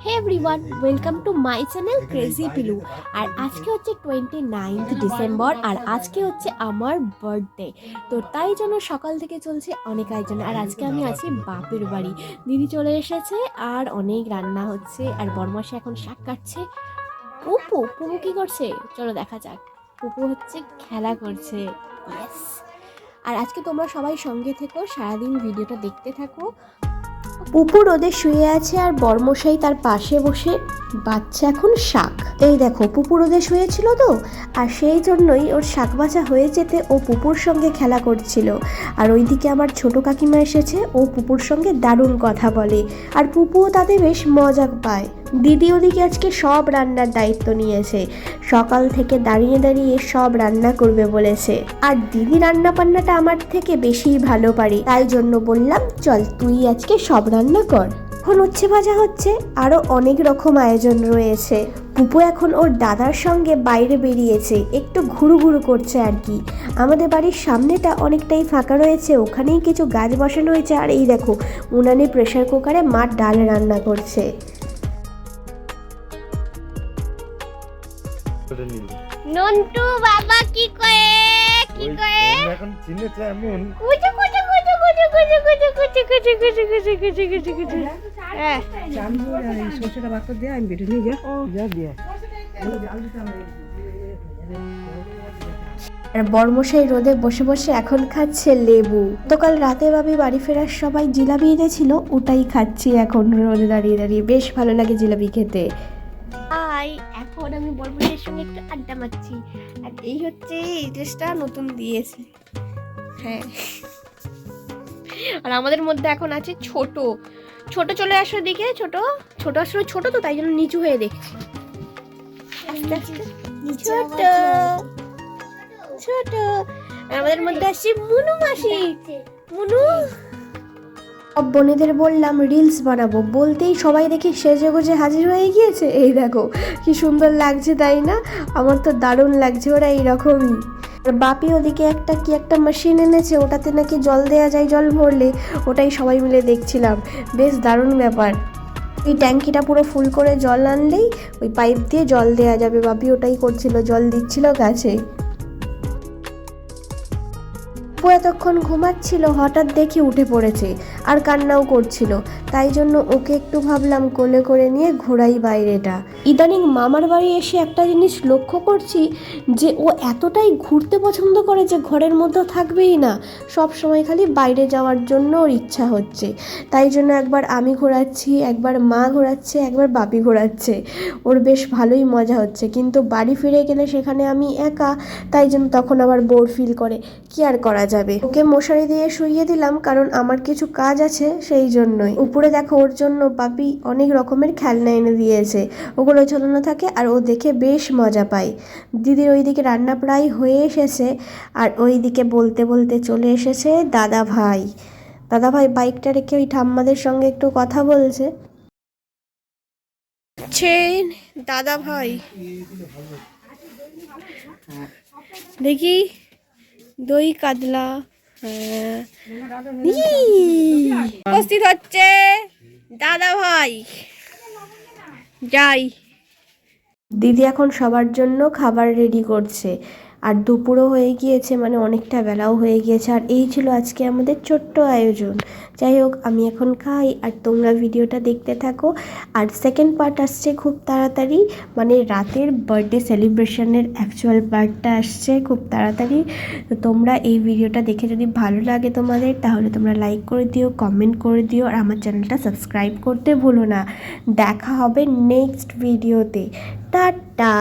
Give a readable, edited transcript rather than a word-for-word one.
Hey everyone, welcome to my channel crazy Pilu. আর আজকে হচ্ছে 29 ডিসেম্বর, আর আজকে হচ্ছে আমার বার্থডে। তো তাই জন্য সকাল থেকে চলছে অনেক আয়োজন। আর আজকে আমি আছি বাপের বাড়ি, দিদি চলে এসেছে আর অনেক রান্না হচ্ছে। আর বড়মাসে এখন শাক কাটছে। পুপু পুপু কি করছে চলো দেখা যাক। পুপু হচ্ছে খেলা করছে। ইয়েস। আর আজকে তোমরা সবাই সঙ্গে থেকো, সারাদিন ভিডিওটা দেখতে থাকো। পুপু রোদে শুয়ে আছে আর বর্মশাই তার পাশে বসে বাচ্চা এখন শাক। এই দেখো, পুপু রোদে শুয়েছিল তো, আর সেই জন্যই ওর শাক বাছা হয়ে যেতে ও পুপুর সঙ্গে খেলা করছিল। আর ওইদিকে আমার ছোট কাকিমা এসেছে, ও পুপুর সঙ্গে দারুণ কথা বলে, আর পুপুও তাতে বেশ মজা পায়। দিদি ওদিকে আজকে সব রান্নার দায়িত্ব নিয়েছে, সকাল থেকে দাঁড়িয়ে দাঁড়িয়ে সব রান্না করবে বলেছে। আর দিদি রান্না বান্নাটা আমার থেকে বেশিই ভালো পারে, তাই জন্য বললাম চল তুই আজকে সব রান্না কর। এখন উচ্ছে ভাজা হচ্ছে, আরো অনেক রকম আয়োজন রয়েছে। পুপু এখন ওর দাদার সঙ্গে বাইরে বেরিয়েছে, একটু ঘুরু ঘুরু করছে আর কি। আমাদের বাড়ির সামনেটা অনেকটাই ফাঁকা রয়েছে, ওখানেই কিছু গাছ বসানো হয়েছে। আর এই দেখো, উনানে প্রেসার কুকারে মা ডাল রান্না করছে। নন্টু বাবা কি করে এখন চিনেছে এমন কুচু কুচু কুচু কুচু কুচু কুচু কুচু কুচু কুচু কুচু কুচু কুচু কুচু। হ্যাঁ, সরষেটা বাদ দিয়ে আমি বেটে নিয়ে যা দিয়ে। আর বর্মশাই রোদে বসে বসে এখন খাচ্ছে লেবু। গতকাল রাতে ভাবি বাড়ি ফেরার সবাই জিলাপি এনেছিল, ওটাই খাচ্ছি এখন রোদে দাঁড়িয়ে দাঁড়িয়ে। বেশ ভালো লাগে জিলাপি খেতে। এখন আমি বর্মশাইয়ের সঙ্গে একটু আড্ডা মারছি। আর এই হচ্ছে এই ড্রেসটা নতুন দিয়েছে। হ্যাঁ, আর আমাদের মধ্যে এখন আছে ছোট। ছোট চলে আসো দিকে, ছোট ছোট আসলে ছোট তো তাই জন্য নিচু হয়ে দেখছি। ছোট ছোট আমাদের মধ্যে আসছে মুনু মাসি। মুনু সব বোনেদের বললাম রিলস বানাবো, বলতেই সবাই দেখি সেজে গুজে হাজির হয়ে গিয়েছে। এই দেখো কি সুন্দর লাগছে, তাই না? আমার তো দারুণ লাগছে, ওরা এইরকমই। আর বাপি ওদিকে কি একটা মেশিন এনেছে, ওটাতে নাকি জল দেওয়া যায়, জল ভরলে। ওটাই সবাই মিলে দেখছিলাম, বেশ দারুণ ব্যাপার। ওই ট্যাঙ্কিটা পুরো ফুল করে জল আনলেই ওই পাইপ দিয়ে জল দেওয়া যাবে। বাপি ওটাই করছিল, জল দিচ্ছিল গাছে। এতক্ষণ ঘুমাচ্ছিল, হঠাৎ দেখি উঠে পড়েছে আর কান্নাও করছিল। তাই জন্য ওকে একটু ভাবলাম কোলে করে নিয়ে ঘোরাই বাইরেটা। ইদানিং মামার বাড়ি এসে একটা জিনিস লক্ষ্য করছি, যে ও এতটাই ঘুরতে পছন্দ করে যে ঘরের মধ্যে থাকবেই না, সব সময় খালি বাইরে যাওয়ার জন্য ওর ইচ্ছা হচ্ছে। তাই জন্য একবার আমি ঘোরাচ্ছি, একবার মা ঘোরাচ্ছে, একবার বাপি ঘোরাচ্ছে। ওর বেশ ভালোই মজা হচ্ছে। কিন্তু বাড়ি ফিরে গেলে সেখানে আমি একা, তাই জন্য তখন আবার বোর ফিল করে। কি আর করা যাবে, ওকে মশারি দিয়ে শুইয়ে দিলাম, কারণ আমার কিছু কাজ আছে সেই জন্যই। উপরে দেখো, ওর জন্য বাপি অনেক রকমের খেলনা এনে দিয়েছে, ওগুলো ঝোলানো থাকে আর ও দেখে বেশ মজা পায়। দিদির ওইদিকে রান্না প্রায় হয়ে এসেছে, আর ওইদিকে বলতে বলতে চলে এসেছে দাদা ভাই। দাদা ভাই বাইকটা রেখে ওই ঠাম্মাদের সঙ্গে একটু কথা বলছে। দাদা ভাই দেখি দই কাতলা উপস্থিত হচ্ছে দাদা ভাই। যাই, দিদি এখন সবার জন্য খাবার রেডি করছে। আর দুপুরও হয়ে গিয়েছে, মানে অনেকটা বেলাও হয়ে গিয়েছে। আর এই ছিল আজকে আমাদের ছোট্ট আয়োজন। যাই হোক, আমি এখন খাই আর তোমরা ভিডিওটা দেখতে থাকো। আর সেকেন্ড পার্ট আসছে খুব তাড়াতাড়ি, মানে রাতের বার্থডে সেলিব্রেশনের অ্যাকচুয়াল পার্টটা আসছে খুব তাড়াতাড়ি। তো তোমরা এই ভিডিওটা দেখে যদি ভালো লাগে তোমাদের, তাহলে তোমরা লাইক করে দিও, কমেন্ট করে দিও, আর আমার চ্যানেলটা সাবস্ক্রাইব করতে ভুলো না। দেখা হবে নেক্সট ভিডিওতে। টাটা।